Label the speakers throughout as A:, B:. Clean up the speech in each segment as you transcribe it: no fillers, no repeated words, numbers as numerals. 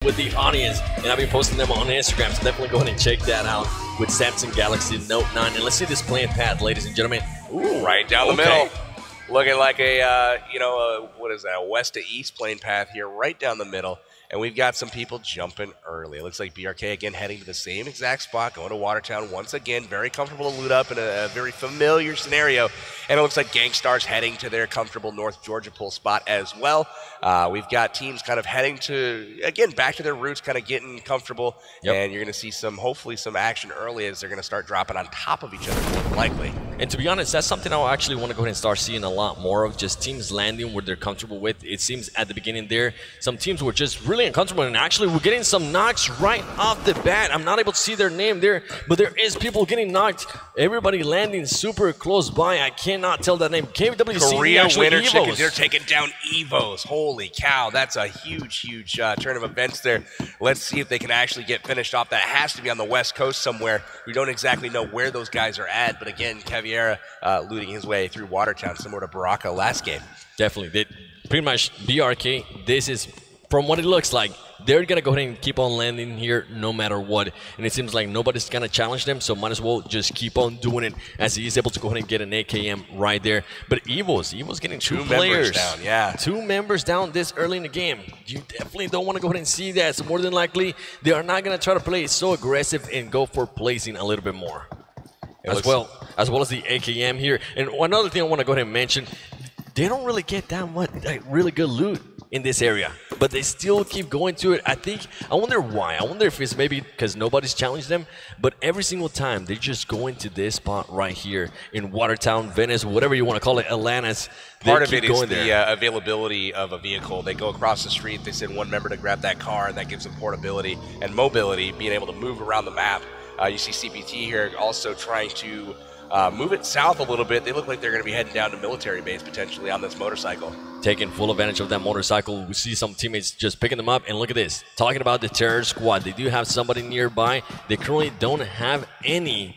A: with the audience, and I've been posting them on Instagram, so definitely go ahead and check that out with Samsung Galaxy Note 9. And let's see this playing path, ladies and gentlemen.
B: Ooh, right down the middle. Looking like a, what is that, a west to east playing path here, right down the middle. And we've got some people jumping early. It looks like BRK, again, heading to the same exact spot, going to Watertown once again. Very comfortable to loot up in a very familiar scenario. And it looks like Gangstar's heading to their comfortable North Georgia pool spot as well. We've got teams kind of heading to, again, back to their roots, kind of getting comfortable. Yep. And you're going to see hopefully some action early as they're going to start dropping on top of each other more than likely.
A: And to be honest, that's something I actually want to go ahead and start seeing a lot more of, just teams landing where they're comfortable with. It seems at the beginning there, some teams were just really uncomfortable, and actually we're getting some knocks right off the bat. I'm not able to see their name there, but there is people getting knocked. Everybody landing super close by. I cannot tell that name. KWC
B: Korea Winter
A: Evos.
B: Chickens. They're taking down Evos. Holy cow. That's a huge turn of events there. Let's see if they can actually get finished off. That has to be on the West Coast somewhere. We don't exactly know where those guys are at, but again, Caviera looting his way through Watertown, similar to Baraka last game.
A: Definitely. Pretty much BRK, this is, from what it looks like, they're going to go ahead and keep on landing here no matter what. And it seems like nobody's going to challenge them, so might as well just keep on doing it as he is able to go ahead and get an AKM right there. But Evo's getting two players
B: down, yeah.
A: 2 members down this early in the game. You definitely don't want to go ahead and see that. So more than likely, they are not going to try to play so aggressive and go for placing a little bit more. As well as the AKM here. And another thing I want to go ahead and mention, they don't really get that much really good loot in this area, but they still keep going to it. I wonder why. I wonder if it's maybe because nobody's challenged them, but every single time they just go into this spot right here in Watertown, Venice, whatever you want to call it, Atlantis.
B: Part of it is the availability of a vehicle. They go across the street, they send one member to grab that car, and that gives them portability and mobility, being able to move around the map. You see CPT here also trying to move it south a little bit. They look like they're going to be heading down to military base potentially on this motorcycle.
A: Taking full advantage of that motorcycle. We see some teammates just picking them up. And look at this. Talking about the terror squad. They do have somebody nearby. They currently don't have any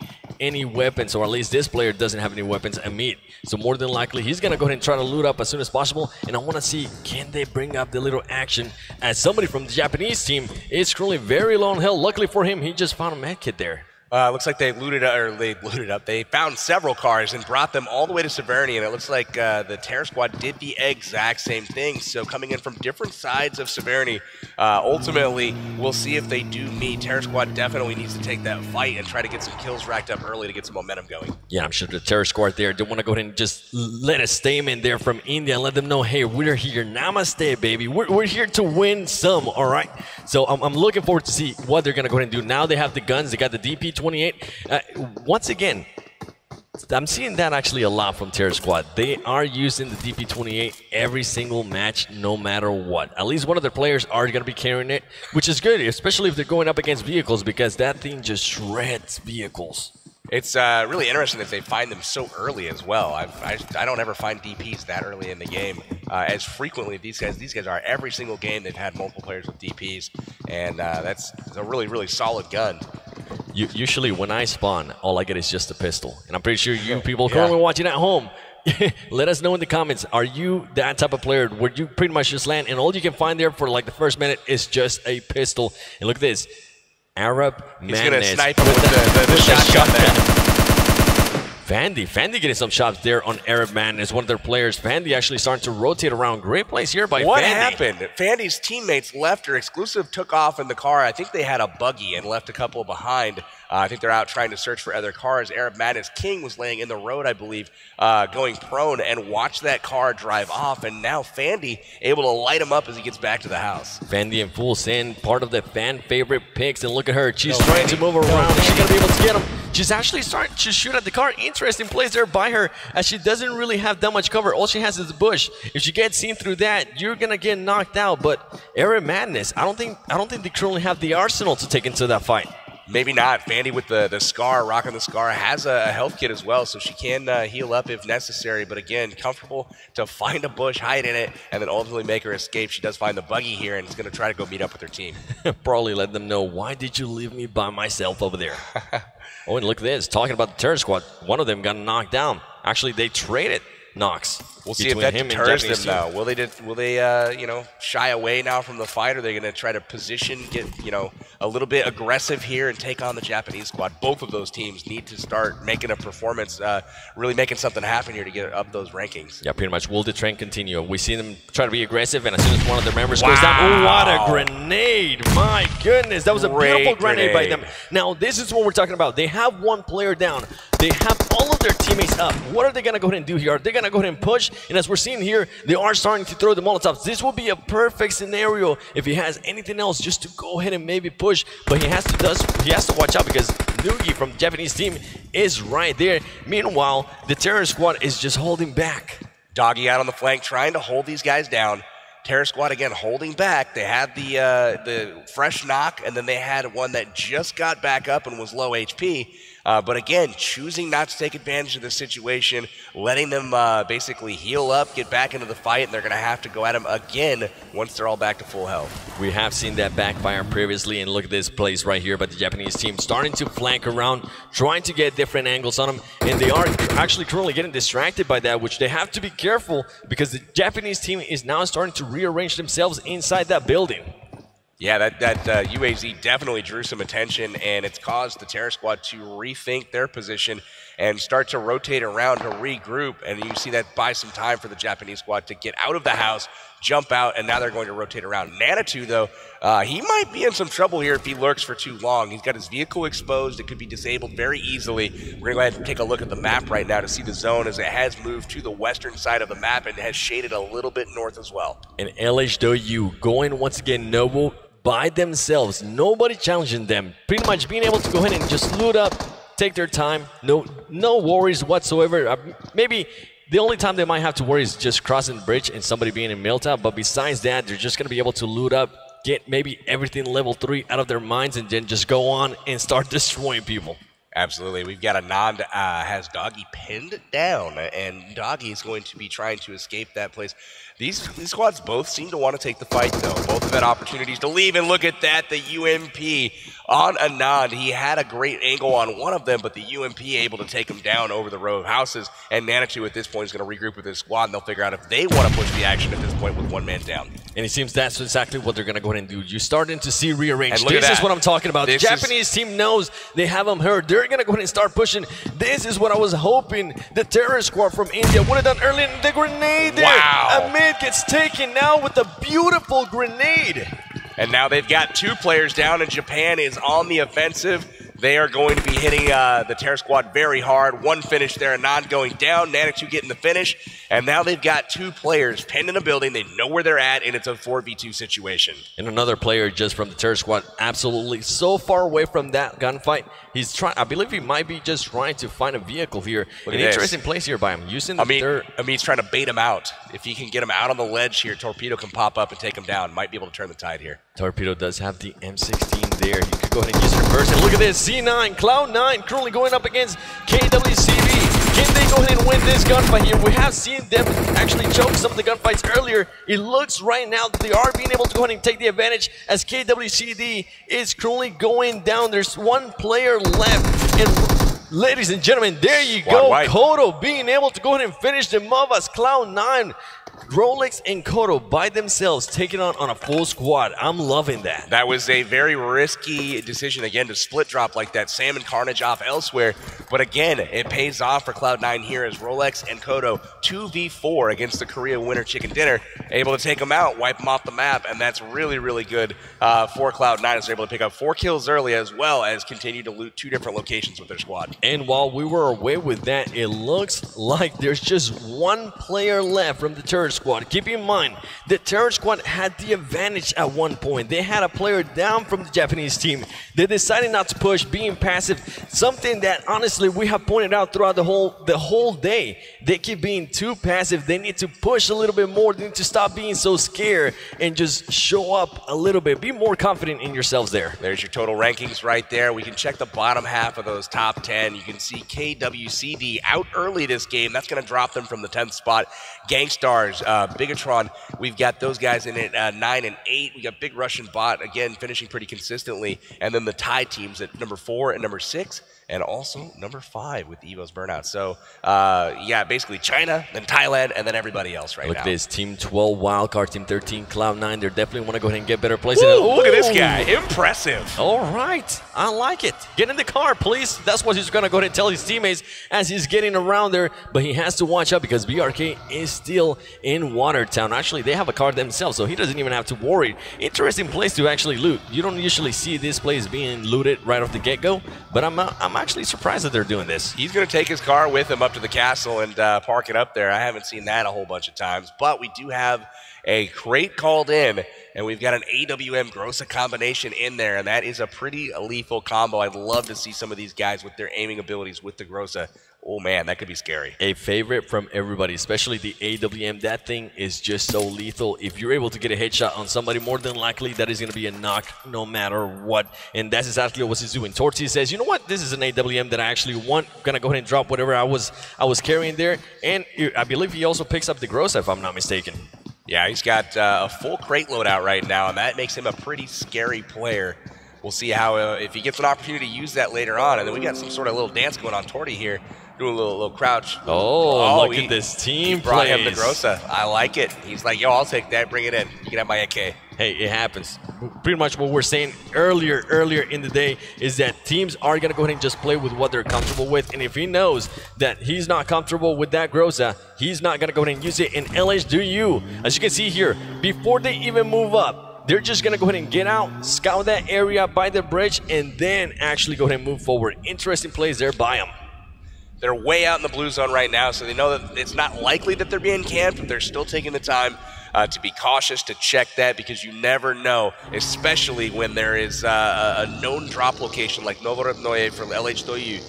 A: weapons, or at least this player doesn't have any weapons. Amit. So more than likely, he's going to go ahead and try to loot up as soon as possible. And I want to see, can they bring up the little action, as somebody from the Japanese team is currently very low on health. Luckily for him, he just found a med kit there.
B: Looks like they looted up. They found several cars and brought them all the way to Severny, and it looks like the Terror Squad did the exact same thing. So coming in from different sides of Severny, ultimately, we'll see if they do meet. Terror Squad definitely needs to take that fight and try to get some kills racked up early to get some momentum going.
A: Yeah, I'm sure the Terror Squad there don't want to go ahead and just let a statement there from India and let them know, hey, we're here. Namaste, baby. We're here to win some, all right? So I'm looking forward to see what they're going to go ahead and do. Now they have the guns. They got the DP-28. Once again, I'm seeing that actually a lot from Terror Squad. They are using the DP-28 every single match, no matter what. At least one of their players are going to be carrying it, which is good, especially if they're going up against vehicles, because that thing just shreds vehicles.
B: It's really interesting that they find them so early as well. I don't ever find DPs that early in the game as frequently. These guys are. Every single game they've had multiple players with DPs, and that's a really solid gun.
A: Usually when I spawn, all I get is just a pistol. And I'm pretty sure you people currently watching at home, let us know in the comments, are you that type of player where you pretty much just land and all you can find there for like the first minute is just a pistol? And look at this. Arab Madness.
B: He's going to snipe him with the shotgun there.
A: Fandy getting some shots there on Arab Madness, one of their players. Fandy actually starting to rotate around. Great place here by Fandy.
B: What happened? Fandy's teammates left her. Exclusive took off in the car. I think they had a buggy and left a couple behind. I think they're out trying to search for other cars. Arab Madness King was laying in the road, I believe, going prone, and watched that car drive off. And now Fandy able to light him up as he gets back to the house.
A: Fandy in full send, part of the fan favorite picks. And look at her. She's trying to move around. She's going to be able to get him. She's actually starting to shoot at the car. Interesting place there by her, as she doesn't really have that much cover. All she has is a bush. If she gets seen through that, you're going to get knocked out. But Arab Madness, I don't think they currently have the arsenal to take into that fight.
B: Maybe not. Fandy with the scar, rocking the scar, has a health kit as well, so she can heal up if necessary. But again, comfortable to find a bush, hide in it, and then ultimately make her escape. She does find the buggy here and is going to try to go meet up with her team.
A: Probably let them know, why did you leave me by myself over there? Oh, and look at this. Talking about the Terror Squad, one of them got knocked down. Actually, they traded. knocks.
B: We'll see if that deters them now. Will they, you know, shy away now from the fight? Or are they going to try to position, get, you know, a little bit aggressive here and take on the Japanese squad? Both of those teams need to start making a performance, really making something happen here to get up those rankings.
A: Yeah, pretty much. Will the trend continue? We see them try to be aggressive, and as soon as one of their members goes down, oh, what a grenade! My goodness, that was a beautiful grenade by them. Now, this is what we're talking about. They have one player down. They have all of their teammates up. What are they going to go ahead and do here? Are they going to go ahead and push? And as we're seeing here, they are starting to throw the Molotovs. This will be a perfect scenario if he has anything else just to go ahead and maybe push. But he has to watch out because Noogie from the Japanese team is right there. Meanwhile, the Terror Squad is just holding back.
B: Doggy out on the flank, trying to hold these guys down. Terror Squad again holding back. They had the fresh knock, and then they had one that just got back up and was low HP. But again, choosing not to take advantage of the situation, letting them basically heal up, get back into the fight, and they're going to have to go at them again once they're all back to full health.
A: We have seen that backfire previously, and look at this place right here by the Japanese team, starting to flank around, trying to get different angles on them, and they are actually currently getting distracted by that, which they have to be careful because the Japanese team is now starting to rearrange themselves inside that building.
B: Yeah, that UAZ definitely drew some attention, and it's caused the Terror Squad to rethink their position and start to rotate around to regroup. And you see that buy some time for the Japanese squad to get out of the house, jump out, and now they're going to rotate around. Nanitou, though, he might be in some trouble here if he lurks for too long. He's got his vehicle exposed. It could be disabled very easily. We're going to go ahead and take a look at the map right now to see the zone as it has moved to the western side of the map and has shaded a little bit north as well.
A: And LHW going once again noble by themselves. Nobody challenging them. Pretty much being able to go ahead and just loot up, take their time. No worries whatsoever. Maybe the only time they might have to worry is just crossing the bridge and somebody being in Milta. But besides that, they're just going to be able to loot up, get maybe everything level 3 out of their minds, and then just go on and start destroying people.
B: Absolutely. We've got Anand has Doggy pinned down, and Doggy is going to be trying to escape that place. These squads both seem to want to take the fight, though. Both have had opportunities to leave, and look at that, the UMP on Anand. He had a great angle on one of them, but the UMP able to take him down over the row of houses, and Nanitou at this point is going to regroup with his squad, and they'll figure out if they want to push the action at this point with one man down. And
A: it seems that's exactly what they're going to go ahead and do. You're starting to see rearrange. This is what I'm talking about. The Japanese team knows they have them hurt. They're going to go ahead and start pushing. This is what I was hoping the Terror Squad from India would have done early in the grenade there.
B: Wow.
A: Amid gets taken now with a beautiful grenade.
B: And now they've got 2 players down, and Japan is on the offensive. They are going to be hitting the Terror Squad very hard. One finish there, Anand going down, Nanitou getting the finish. And now they've got 2 players pinned in a building. They know where they're at, and it's a 4v2 situation.
A: And another player just from the Terror Squad, absolutely so far away from that gunfight. He's trying, I believe he might be just trying to find a vehicle here. An interesting place here by him. Using the
B: he's trying to bait him out. If he can get him out on the ledge here, Torpedo can pop up and take him down. Might be able to turn the tide here.
A: Torpedo does have the M16 there. He could go ahead and use reverse. And look at this, C9, Cloud9 currently going up against KWCB. Can they go ahead and win this gunfight here? We have seen them actually choke some of the gunfights earlier. It looks right now that they are being able to go ahead and take the advantage as KWCD is currently going down. There's 1 player left. And ladies and gentlemen, there you go. Kodo being able to go ahead and finish them off as Cloud9. Rolex and Kodo by themselves taking on a full squad. I'm loving that.
B: That was a very risky decision, again, to split drop like that. Sam and Carnage off elsewhere. But again, it pays off for Cloud9 here as Rolex and Kodo 2v4 against the Korea winner Chicken Dinner. Able to take them out, wipe them off the map, and that's really, really good for Cloud9 as they're able to pick up 4 kills early as well as continue to loot 2 different locations with their squad.
A: And while we were away with that, it looks like there's just 1 player left from the Terror Squad. Keep in mind, the Terror Squad had the advantage at one point. They had a player down from the Japanese team. They decided not to push, being passive. Something that honestly we have pointed out throughout the whole day. They keep being too passive. They need to push a little bit more. They need to stop being so scared and just show up a little bit. Be more confident in yourselves there.
B: There's your total rankings right there. We can check the bottom half of those top 10. You can see KWCD out early this game. That's going to drop them from the 10th spot. Gangstars, Bigatron, we've got those guys in at 9 and 8. We got Big Russian Bot, again, finishing pretty consistently. And then the tie teams at number 4 and number 6. And also number number 5 with Evo's burnout. So, yeah, basically China, then Thailand, and then everybody else right now.
A: Look at this. Team 12 Wildcard, Team 13 Cloud9. They definitely want to go ahead and get better places.
B: Look at this guy. Impressive.
A: All right. I like it. Get in the car, please. That's what he's going to go ahead and tell his teammates as he's getting around there. But he has to watch out because BRK is still in Watertown. Actually, they have a car themselves, so he doesn't even have to worry. Interesting place to actually loot. You don't usually see this place being looted right off the get-go, but I'm actually surprised that they're doing this.
B: He's going to take his car with him up to the castle and park it up there. I haven't seen that a whole bunch of times, but we do have a crate called in, and we've got an AWM Grossa combination in there, and that is a pretty lethal combo. I'd love to see some of these guys with their aiming abilities with the Grossa. Oh, man, that could be scary.
A: A favorite from everybody, especially the AWM. That thing is just so lethal. If you're able to get a headshot on somebody, more than likely that is going to be a knock no matter what. And that's exactly what he's doing. Torty says, you know what? This is an AWM that I actually want. Going to go ahead and drop whatever I was carrying there. And I believe he also picks up the Grossa, if I'm not mistaken.
B: Yeah, he's got a full crate loadout right now, and that makes him a pretty scary player. We'll see how if he gets an opportunity to use that later on. And then we got some sort of little dance going on. Torty here doing a little crouch.
A: Oh, look at this team
B: brought him the Grossa. I like it. He's like, yo, I'll take that. Bring it in. You can have my AK.
A: Hey, it happens. Pretty much what we're saying earlier in the day is that teams are going to go ahead and just play with what they're comfortable with. And if he knows that he's not comfortable with that Grossa, he's not going to go ahead and use it. And LH, do you? As you can see here, before they even move up, they're just going to go ahead and get out, scout that area by the bridge, and then actually go ahead and move forward. Interesting plays there by them.
B: They're way out in the blue zone right now, so they know that it's not likely that they're being camped, but they're still taking the time to be cautious, to check that, because you never know, especially when there is a known drop location like Novorodnoye from LH Toyu.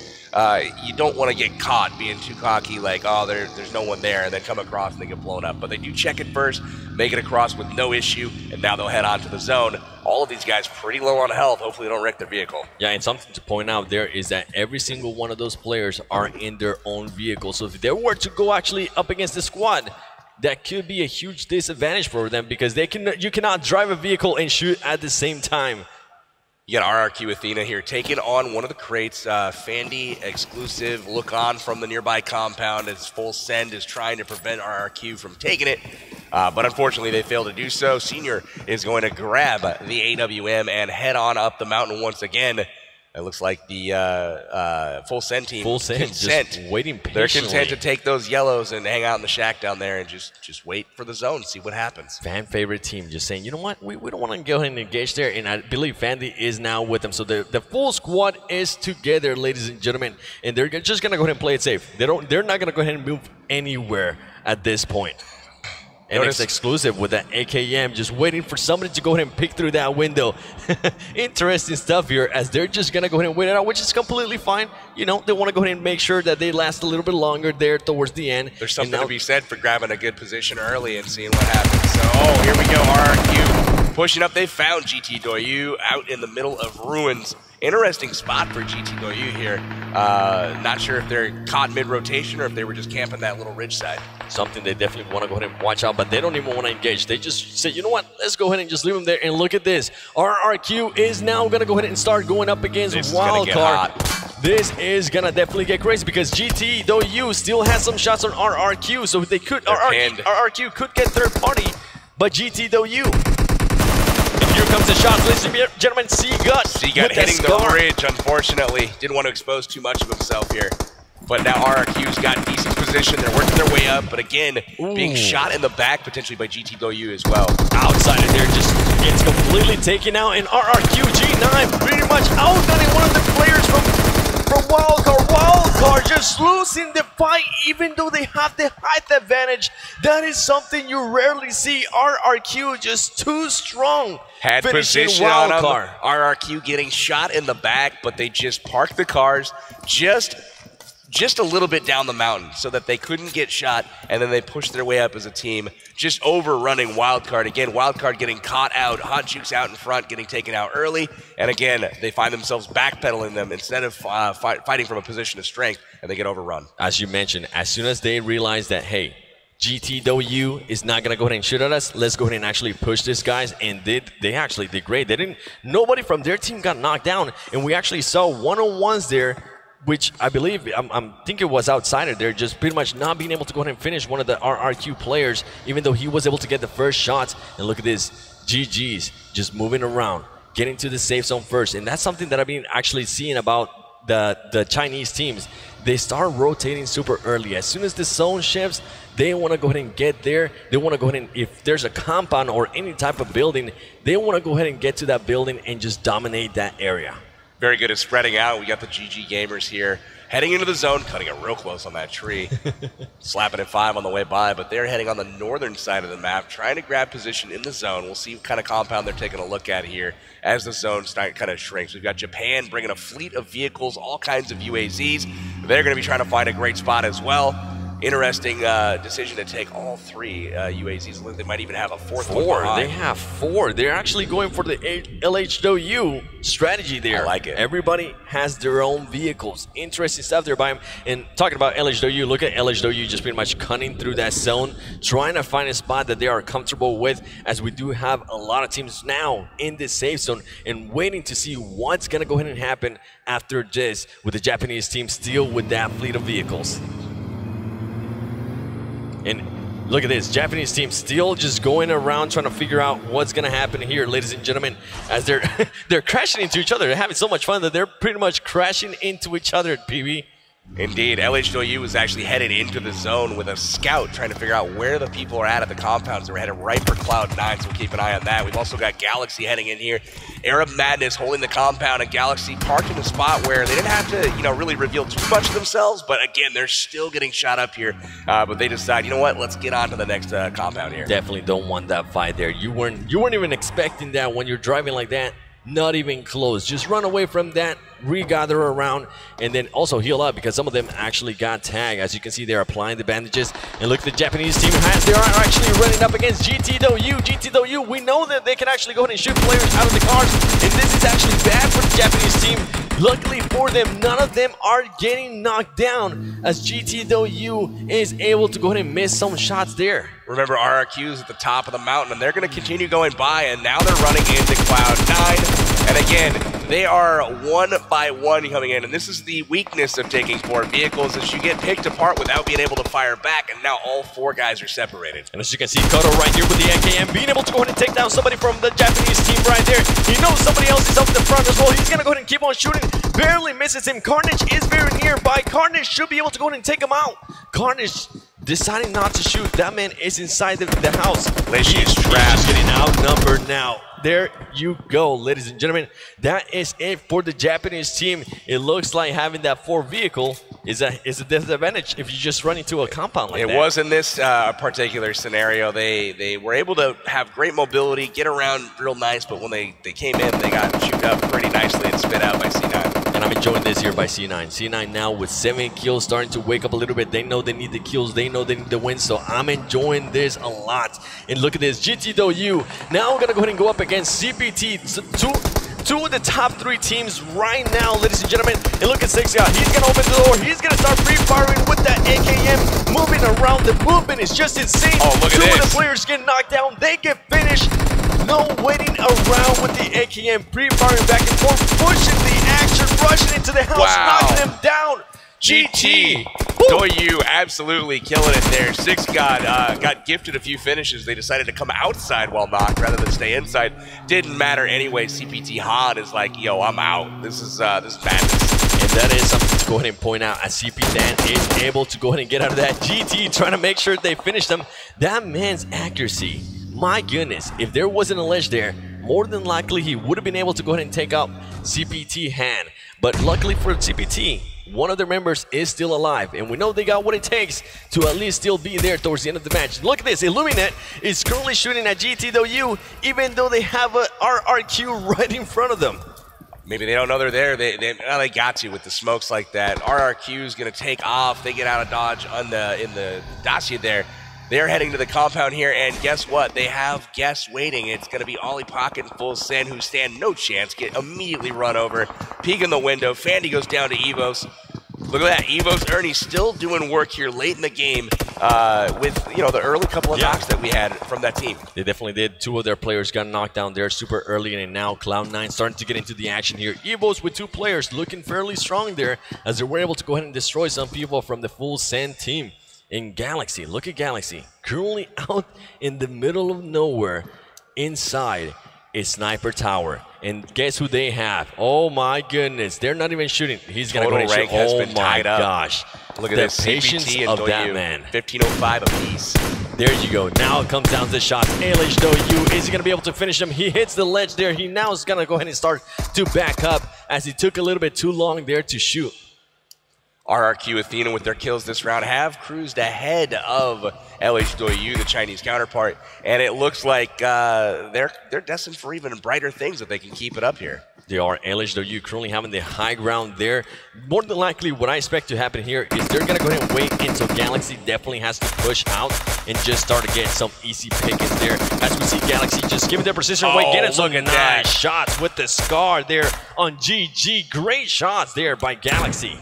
B: You don't want to get caught being too cocky, like, oh, there's no one there, and then come across and they get blown up. But they do check it first, make it across with no issue, and now they'll head on to the zone. All of these guys pretty low on health. Hopefully they don't wreck their vehicle.
A: Yeah, and something to point out there is that every single one of those players are in their own vehicle. So if they were to go actually up against the squad, that could be a huge disadvantage for them because you cannot drive a vehicle and shoot at the same time.
B: You got RRQ Athena here taking on one of the crates. Fandy exclusive. Look on from the nearby compound as Full Send is trying to prevent RRQ from taking it. But unfortunately, they failed to do so. Senior is going to grab the AWM and head on up the mountain once again. It looks like the Full Send team
A: just waiting patiently.
B: They're content to take those yellows and hang out in the shack down there and just wait for the zone, see what happens.
A: Fan favorite team just saying, you know what, we don't want to go ahead and engage there, and I believe Fandy is now with them. So the full squad is together, ladies and gentlemen, and they're just going to go ahead and play it safe. They're not going to go ahead and move anywhere at this point. And it's exclusive with that AKM, just waiting for somebody to go ahead and pick through that window. Interesting stuff here, as they're just going to go ahead and wait it out, which is completely fine. You know, they want to go ahead and make sure that they last a little bit longer there towards the end.
B: There's something to be said for grabbing a good position early and seeing what happens. So, oh, here we go, RRQ pushing up. They found GT Doyu out in the middle of ruins. Interesting spot for GT Doyu here. Not sure if they're caught mid-rotation or if they were just camping that little ridge side.
A: Something they definitely want to go ahead and watch out, but they don't even want to engage. They just say, you know what, let's go ahead and just leave them there. And look at this. RRQ is now going to go ahead and start going up against Wildcard. This is going to definitely get crazy because GT Doyu still has some shots on RRQ, so they could RRQ could get third party, but GT Doyu. Here comes the shots, ladies and gentlemen. C-Gut
B: hitting the bridge, unfortunately. Didn't want to expose too much of himself here. But now RRQ's got decent position. They're working their way up. But again, being shot in the back potentially by GT Doyu as well.
A: Outside of there, just gets completely taken out. And RRQ G9 pretty much outgunning one of the players from Wildcard. Wildcard just losing the fight even though they have the height advantage. That is something you rarely see. RRQ just too strong.
B: Had position on him. RRQ getting shot in the back, but they just parked the cars just a little bit down the mountain so that they couldn't get shot, and then they pushed their way up as a team, just overrunning Wildcard. Again, Wildcard getting caught out, Hot Juke's out in front, getting taken out early, and again, they find themselves backpedaling them instead of fighting from a position of strength, and they get overrun. As
A: you mentioned, as soon as they realize that, hey, GT Doyu is not gonna go ahead and shoot at us, let's go ahead and actually push these guys, and they actually did great. Nobody from their team got knocked down, and we actually saw one-on-ones there which I believe, I'm thinking was outsider there, just pretty much not being able to go ahead and finish one of the RRQ players, even though he was able to get the first shots. And look at this, GG's just moving around, getting to the safe zone first. And that's something that I've been actually seeing about the Chinese teams. They start rotating super early. As soon as the zone shifts, they want to go ahead and get there. They want to go ahead and, if there's a compound or any type of building, they want to go ahead and get to that building and just dominate that area.
B: Very good at spreading out. We got the GG gamers here heading into the zone, cutting it real close on that tree. Slapping at 5 on the way by, but they're heading on the northern side of the map, trying to grab position in the zone. We'll see what kind of compound they're taking a look at here as the zone kind of shrinks. We've got Japan bringing a fleet of vehicles, all kinds of UAZs. They're going to be trying to find a great spot as well. Interesting decision to take all 3 UAZs. They might even have a fourth one.
A: They have 4. They're actually going for the LHW strategy there.
B: I like it.
A: Everybody has their own vehicles. Interesting stuff there by him. And talking about LHW, look at LHW just pretty much cutting through that zone, trying to find a spot that they are comfortable with, as we do have a lot of teams now in this safe zone and waiting to see what's going to go ahead and happen after this, with the Japanese team still with that fleet of vehicles. And look at this, Japanese team still just going around trying to figure out what's going to happen here, ladies and gentlemen, as they're crashing into each other. They're having so much fun that they're pretty much crashing into each other, PB.
B: Indeed, LHW was actually headed into the zone with a scout trying to figure out where the people are at the compounds. They're headed right for Cloud9, so we'll keep an eye on that. We've also got Galaxy heading in here. Arab Madness holding the compound, and Galaxy parked in a spot where they didn't have to, really reveal too much of themselves, but again, they're still getting shot up here. But they decide, you know what, let's get on to the next compound here.
A: Definitely don't want that fight there. You weren't even expecting that when you're driving like that. Not even close. Just run away from that, regather around, and then also heal up, because some of them actually got tagged. As you can see, they're applying the bandages. And look, the Japanese team they are actually running up against GTW. GTW, we know that they can actually go ahead and shoot players out of the cars, and this is actually bad for the Japanese team. Luckily for them, none of them are getting knocked down, as GTW is able to go ahead and miss some shots there.
B: Remember, RRQ's at the top of the mountain, and they're going to continue going by, and now they're running into Cloud9. And again, they are one by one coming in, and this is the weakness of taking 4 vehicles, is you get picked apart without being able to fire back, and now all 4 guys are separated.
A: And as you can see, Koto right here with the AKM, being able to go ahead and take down somebody from the Japanese team right there. He knows somebody else is up the front as well. He's going to go ahead and keep on shooting. Barely misses him. Carnage is very nearby. Carnage should be able to go ahead and take him out. Carnage deciding not to shoot. That man is inside the house.
B: Leshi is trapped.
A: He's getting outnumbered now. There you go, ladies and gentlemen. That is it for the Japanese team. It looks like having that 4 vehicle is a disadvantage if you just run into a compound like that.
B: It was in this particular scenario. They were able to have great mobility, get around real nice, but when they came in, they got chewed up pretty nicely and spit out by C9.
A: And I'm enjoying this here by C9. C9 now with 7 kills, starting to wake up a little bit. They know they need the kills. They know they need the win, so I'm enjoying this a lot. And look at this, GTW. Now we're going to go ahead and go up against CPT. Two of the top 3 teams right now, ladies and gentlemen. And look at 6God. He's going to open the door. He's going to start pre-firing with that AKM. Moving around. The movement is just insane.
B: Oh, look at this.
A: 2 of the players get knocked down. They get finished. No waiting around with the AKM. Pre-firing back and forth. Pushing the action. Rushing into the house.
B: Wow.
A: Knocking them down. GT.
B: Doyu absolutely killing it there. 6God got gifted a few finishes. They decided to come outside while knocked rather than stay inside. Didn't matter anyway. CPT Han is like, yo, I'm out. This is madness.
A: And that is something to go ahead and point out, as CP Dan is able to go ahead and get out of that. GT trying to make sure they finish them. That man's accuracy, my goodness, if there wasn't a ledge there, more than likely he would have been able to go ahead and take out CPT Han. But luckily for CPT, one of their members is still alive, and we know they got what it takes to at least still be there towards the end of the match. Look at this, Illuminate is currently shooting at GTW, even though they have a RRQ right in front of them.
B: Maybe they don't know they're there. They got to with the smokes like that. RRQ is going to take off. They get out of dodge in the Dacia there. They're heading to the compound here, and guess what? They have guests waiting. It's going to be Ollie Pocket and Full Send, who stand no chance, get immediately run over. Peek in the window. Fandy goes down to Evos. Look at that, Evo's Ernie still doing work here late in the game with, the early couple of knocks that we had from that team.
A: They definitely did. 2 of their players got knocked down there super early, and now Cloud9 starting to get into the action here. Evos with 2 players looking fairly strong there as they were able to go ahead and destroy some people from the full Sand team. In Galaxy, look at Galaxy, currently out in the middle of nowhere inside a sniper tower. And guess who they have? Oh my goodness, they're not even shooting. He's gonna go and shoot. Oh my gosh.
B: Look at this
A: patience of that man.
B: 15:05 apiece.
A: There you go. Now it comes down to shots. ALH Doyu, is he gonna be able to finish him? He hits the ledge there. He now is gonna go ahead and start to back up as he took a little bit too long there to shoot.
B: RRQ Athena with their kills this round have cruised ahead of LH Doyu, the Chinese counterpart, and it looks like they're destined for even brighter things if they can keep it up here.
A: They are. LH Doyu currently having the high ground there. More than likely, what I expect to happen here is they're going to go ahead and wait until Galaxy definitely has to push out and just start to get some easy pickings there. As we see Galaxy just giving their precision away, getting some nice shots with the Scar there on GG. Great shots there by Galaxy.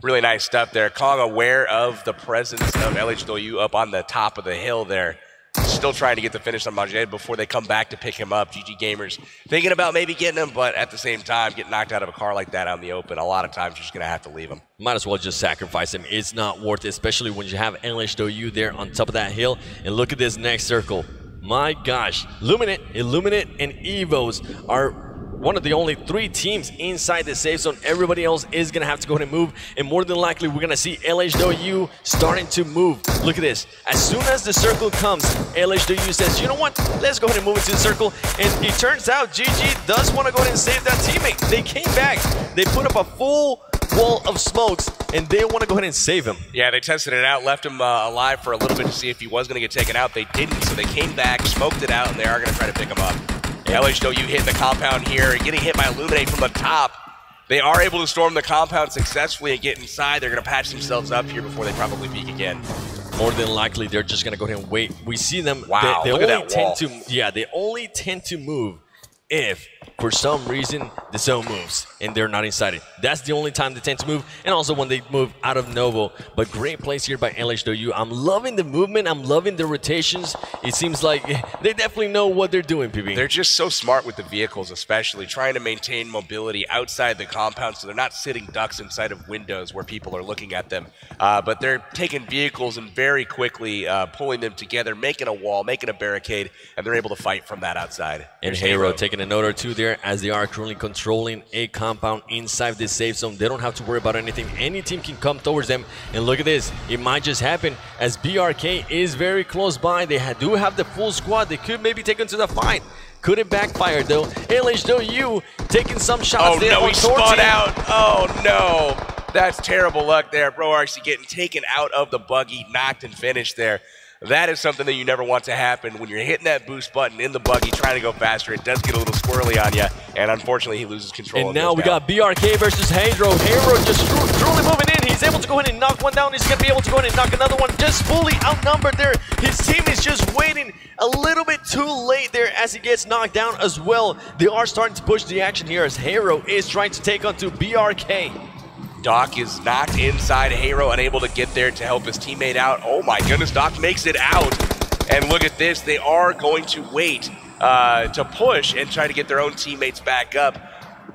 B: Really nice stuff there. Kong aware of the presence of LH Doyu up on the top of the hill there. Still trying to get the finish on Majed before they come back to pick him up. GG Gamers thinking about maybe getting him, but at the same time, getting knocked out of a car like that out in the open, a lot of times you're just going to have to leave him.
A: Might as well just sacrifice him. It's not worth it, especially when you have LH Doyu there on top of that hill. And look at this next circle. My gosh. Illuminate, and Evos are one of the only 3 teams inside the safe zone. Everybody else is going to have to go ahead and move, and more than likely we're going to see LH Doyu starting to move. Look at this. As soon as the circle comes, LH Doyu says, you know what, let's go ahead and move into the circle, and it turns out GG does want to go ahead and save that teammate. They came back. They put up a full wall of smokes, and they want to go ahead and save him.
B: Yeah, they tested it out, left him alive for a little bit to see if he was going to get taken out. They didn't, so they came back, smoked it out, and they are going to try to pick him up. LH Doyu hitting the compound here and getting hit by Illuminate from the top. They are able to storm the compound successfully and get inside. They're going to patch themselves up here before they probably peek again.
A: More than likely, they're just going to go ahead and wait. We see them.
B: Wow,
A: they
B: look
A: only
B: at that wall.
A: they only tend to move if, for some reason, the zone moves and they're not inside it. That's the only time they tend to move, and also when they move out of Novo. But great plays here by LH Doyu. I'm loving the movement. I'm loving the rotations. It seems like they definitely know what they're doing, PB.
B: They're just so smart with the vehicles, especially trying to maintain mobility outside the compound, so they're not sitting ducks inside of windows where people are looking at them. But they're taking vehicles and very quickly pulling them together, making a wall, making a barricade, and they're able to fight from that outside.
A: And Hero taking a note or two there as they are currently controlling a compound inside this safe zone. They don't have to worry about anything. Any team can come towards them. And look at this. It might just happen as BRK is very close by. They do have the full squad. They could maybe take them to the fight. Couldn't backfire though. LH Doyu taking some shots there.
B: Oh no, he spun out. Oh no. That's terrible luck there. Bro actually getting taken out of the buggy, knocked and finished there. That is something that you never want to happen when you're hitting that boost button in the buggy, trying to go faster. It does get a little squirrely on you, and unfortunately, he loses control.
A: And now we got BRK versus Hydro. Hydro just truly moving in. He's able to go ahead and knock one down. He's going to be able to go ahead and knock another one. Just fully outnumbered there. His team is just waiting a little bit too late there as he gets knocked down as well. They are starting to push the action here as Hydro is trying to take on to BRK.
B: Doc is knocked inside. Hero unable to get there to help his teammate out. Oh my goodness, Doc makes it out. And look at this, they are going to wait to push and try to get their own teammates back up.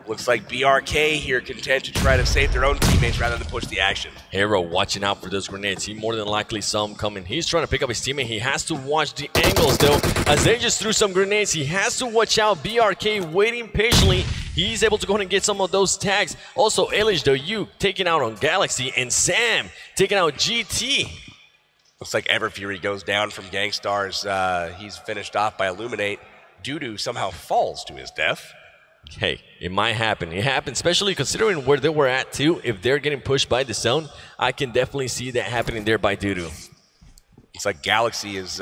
B: Looks like BRK here content to try to save their own teammates rather than push the action. Hero
A: watching out for those grenades. He more than likely saw them coming. He's trying to pick up his teammate. He has to watch the angles though. As they just threw some grenades, he has to watch out. BRK waiting patiently. He's able to go ahead and get some of those tags. Also, LH Doyu taking out on Galaxy, and Sam taking out GT.
B: Looks like Everfury goes down from Gangstars. He's finished off by Illuminate. Dudu somehow falls to his death.
A: Hey, it might happen. It happens, especially considering where they were at too. If they're getting pushed by the zone, I can definitely see that happening there by Dudu.
B: Looks like Galaxy is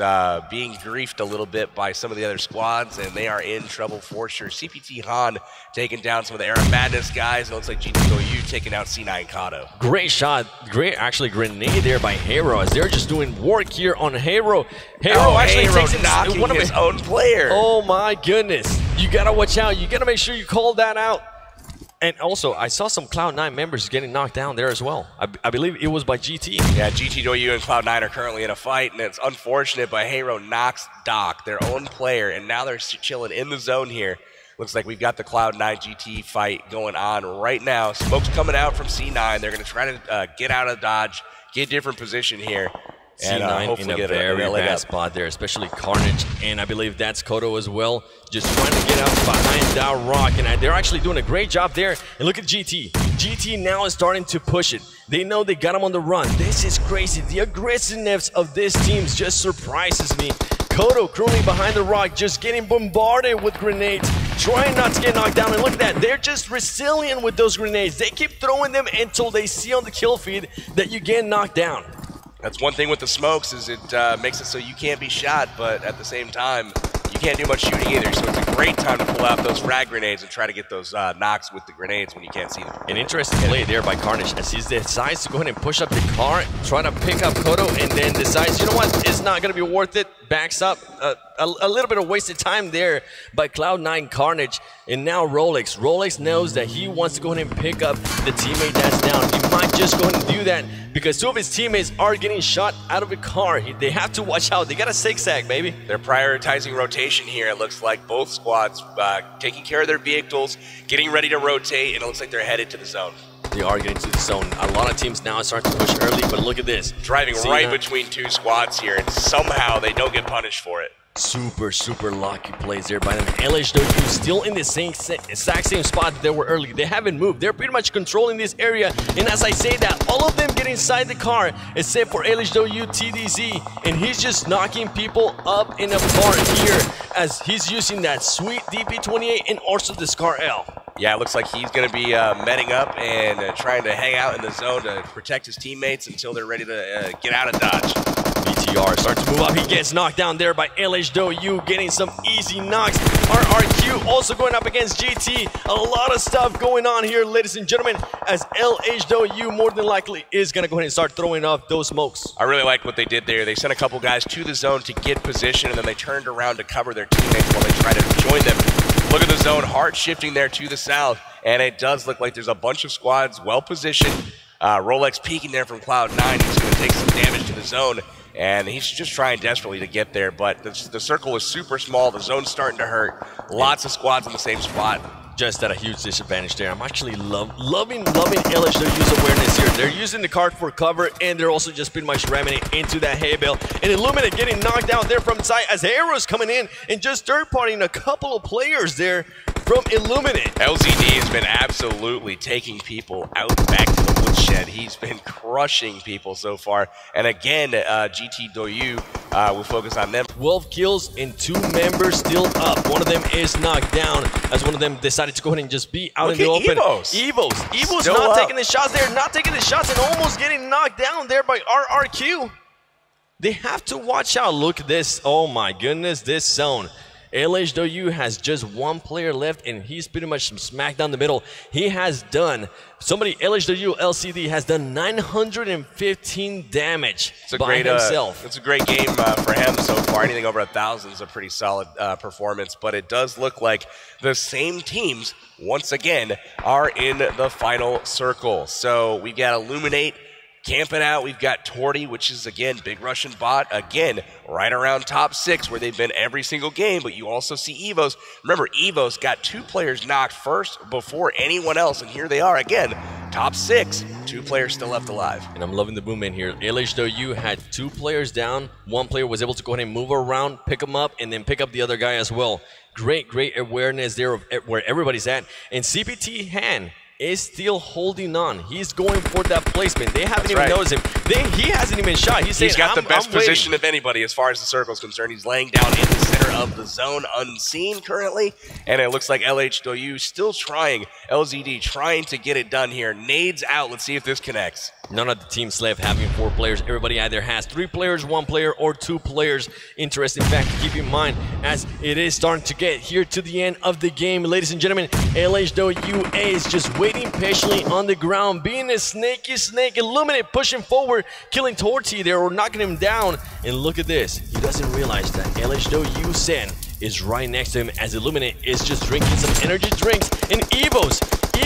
B: being griefed a little bit by some of the other squads, and they are in trouble for sure. CPT Han taking down some of the Arab Madness guys. It looks like GT Doyu taking out C9 Kato.
A: Great shot. Great, actually, grenade there by Hero as they're just doing work here on Hero.
B: Hero actually takes knocking one of his own player.
A: Oh my goodness. You got to watch out. You got to make sure you call that out. And also, I saw some Cloud9 members getting knocked down there as well. I believe it was by GT.
B: Yeah, GT.U and Cloud9 are currently in a fight, and it's unfortunate, but Hero knocks Doc, their own player, and now they're chilling in the zone here. Looks like we've got the Cloud9 GT fight going on right now. Smoke's coming out from C9. They're going to try to get out of dodge, get a different position here. And
A: C9 in a very bad spot there, especially Carnage, and I believe that's Kodo as well, just trying to get out behind that rock, and they're actually doing a great job there. And look at GT. GT now is starting to push it. They know they got him on the run. This is crazy. The aggressiveness of this team just surprises me. Kodo currently behind the rock, just getting bombarded with grenades, trying not to get knocked down. And look at that, they're just resilient with those grenades. They keep throwing them until they see on the kill feed that you get knocked down.
B: That's one thing with the smokes, is it makes it so you can't be shot, but at the same time, you can't do much shooting either. So it's a great time to pull out those frag grenades and try to get those knocks with the grenades when you can't see them.
A: An interesting play there by Carnage as he decides to go ahead and push up the car, try to pick up Kodo, and then decides, you know what, it's not going to be worth it. Backs up. A little bit of wasted time there by Cloud9 Carnage. And now Rolex. Rolex knows that he wants to go ahead and pick up the teammate that's down. He might just go ahead and do that because two of his teammates are getting shot out of a car. They have to watch out. They got a zigzag, baby.
B: They're prioritizing rotation here. It looks like both squads taking care of their vehicles, getting ready to rotate, and it looks like they're headed to the zone.
A: They are getting to the zone. A lot of teams now are starting to push early, but look at this.
B: Driving right between two squads here, and somehow they don't get punished for it.
A: Super, super lucky plays there by them. LHW still in the exact same spot that they were early. They haven't moved. They're pretty much controlling this area. And as I say that, all of them get inside the car, except for LHW TDZ. And he's just knocking people up and apart here as he's using that sweet DP28 and also the Scar L.
B: Yeah, it looks like he's going to be metting up and trying to hang out in the zone to protect his teammates until they're ready to get out of dodge.
A: BTR starts to move up. He gets knocked down there by LHW, getting some easy knocks. RRQ also going up against GT. A lot of stuff going on here, ladies and gentlemen, as LHW more than likely is going to go ahead and start throwing off those smokes.
B: I really like what they did there. They sent a couple guys to the zone to get position, and then they turned around to cover their teammates while they try to join them. Look at the zone, hard shifting there to the south, and it does look like there's a bunch of squads well positioned. Rolex peeking there from Cloud9. He's going to take some damage to the zone, and he's just trying desperately to get there, but the circle is super small. The zone's starting to hurt. Lots of squads in the same spot.
A: Just at a huge disadvantage there. I'm actually loving LHW's awareness here. They're using the card for cover, and they're also just pretty much ramming it into that hay bale. And Illuminate getting knocked out there from side as Arrow's coming in and just third-partying a couple of players there from Illuminate.
B: LZD has been absolutely taking people out back to the woodshed. He's been crushing people so far. And again, GT.U will focus on them.
A: 12 kills and 2 members still up. One of them is knocked down as one of them decided to go ahead and just be out in the open. Evo's not taking the shots there, not taking the shots, and almost getting knocked down there by RRQ. They have to watch out. Look at this. Oh my goodness, this zone. LHW has just one player left, and he's pretty much smack down the middle. He has done, LHW LCD has done 915 damage by himself.
B: It's a great game for him so far. Anything over 1,000 is a pretty solid performance, but it does look like the same teams, once again, are in the final circle. So we've got Illuminate camping out. We've got Torty, which is, again, big Russian bot. Again, right around top 6 where they've been every single game. But you also see Evos. Remember, Evos got 2 players knocked first before anyone else. And here they are again, top 6. 2 players still left alive.
A: And I'm loving the boom in here. LHW had 2 players down. 1 player was able to go ahead and move around, pick him up, and then pick up the other guy as well. Great awareness there of where everybody's at. And CPT Han is still holding on. He's going for that placement. They haven't even noticed him. He hasn't even shot. He's
B: got the best position of anybody as far as the circle is concerned. He's laying down in the center of the zone, unseen currently, and it looks like LHW still trying. LZD trying to get it done here. Nades out. Let's see if this connects.
A: None of the teams left having 4 players. Everybody either has 3 players, 1 player, or 2 players. Interesting fact to keep in mind as it is starting to get here to the end of the game. Ladies and gentlemen, LHWA is just waiting patiently on the ground, being a snaky snake. Illuminate pushing forward, killing Torty there or knocking him down. And look at this. He doesn't realize that LHW Sen is right next to him as Illuminate is just drinking some energy drinks. And Evos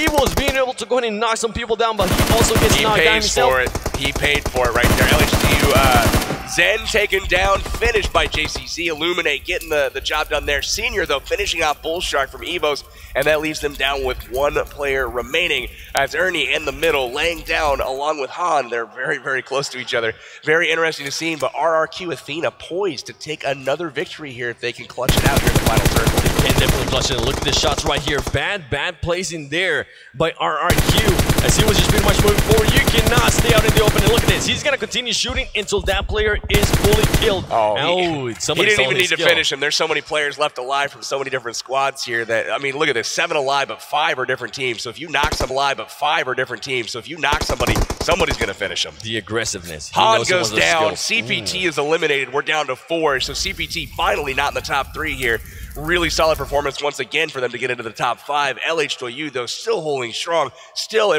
A: Evil's being able to go ahead and knock some people down, but he also gets knocked down himself.
B: He paid for it right there. LHDU, Zen taken down, finished by JCZ. Illuminate getting the job done there. Senior, though, finishing off Bullshark from Evos, and that leaves them down with one player remaining. As Ernie in the middle, laying down along with Han. They're very, very close to each other. Very interesting to see, but RRQ Athena poised to take another victory here if they can clutch it out here in the final circle.
A: They can definitely clutch it. Look at the shots right here. Bad placing there by RRQ. As he was just pretty much moving forward, you cannot stay out in the open. And look at this. He's going to continue shooting until that player is fully killed.
B: He didn't even need to finish him. There's so many players left alive from so many different squads here that, I mean, look at this. 7 alive, but 5 are different teams. So if you knock some alive, but 5 are different teams. So if you knock somebody, somebody's going to finish them.
A: The aggressiveness.
B: Han goes down. CPT is eliminated. We're down to 4. So CPT finally not in the top 3 here. Really solid performance once again for them to get into the top 5. LHW, though, still holding strong. Still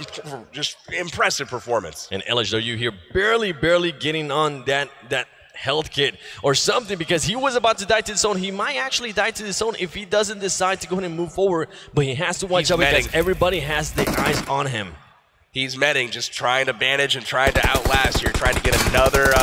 B: just impressive performance.
A: And LHW here barely getting on that health kit or something, because he was about to die to the zone. He might actually die to the zone if he doesn't decide to go ahead and move forward, but he has to watch out because everybody has their eyes on him.
B: He's medding, just trying to manage and trying to outlast here, trying to get another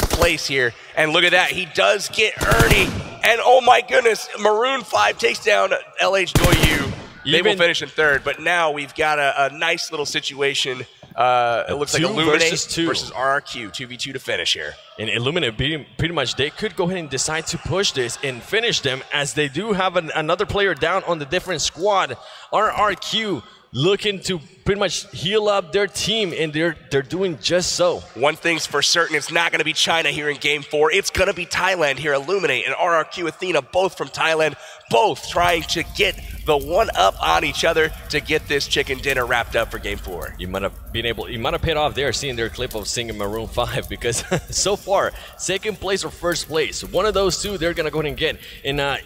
B: place here. And look at that, he does get Ernie. And oh my goodness, Maroon 5 takes down LHW. They will finish in 3rd, but now we've got a nice little situation. It looks like Illuminate versus RRQ, 2v2 to finish here. And
A: Illuminate, pretty much, they could go ahead and decide to push this and finish them, as they do have another player down on the different squad. RRQ looking to pretty much heal up their team, and they're doing just so.
B: One thing's for certain, it's not going to be China here in Game 4. It's going to be Thailand here. Illuminate and RRQ Athena, both from Thailand, both trying to get the one-up on each other to get this chicken dinner wrapped up for Game 4.
A: You might have paid off there seeing their clip of singing Maroon 5, because so far, 2nd place or 1st place, one of those two they're going to go ahead and get. And I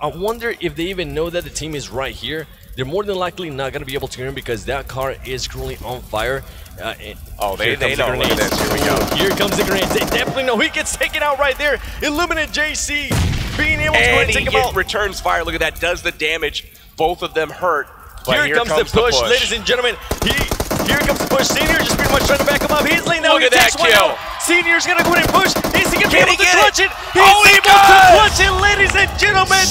A: wonder if they even know that the team is right here. They're more than likely not going to be able to hear him, because that car is currently on fire.
B: They know. Look at this. Here we go.
A: Here comes the grenades. They definitely know. He gets taken out right there. Illuminate JC being able to go and take him out.
B: Returns fire. Look at that. Does the damage. Both of them hurt.
A: But here comes the push, ladies and gentlemen. Here comes the push. Senior just pretty much trying to back him up. He's laying down.
B: Look at that kill.
A: Senior's going to go ahead and push. Is he going to be able to clutch it? He's
B: able
A: to clutch it, ladies and gentlemen.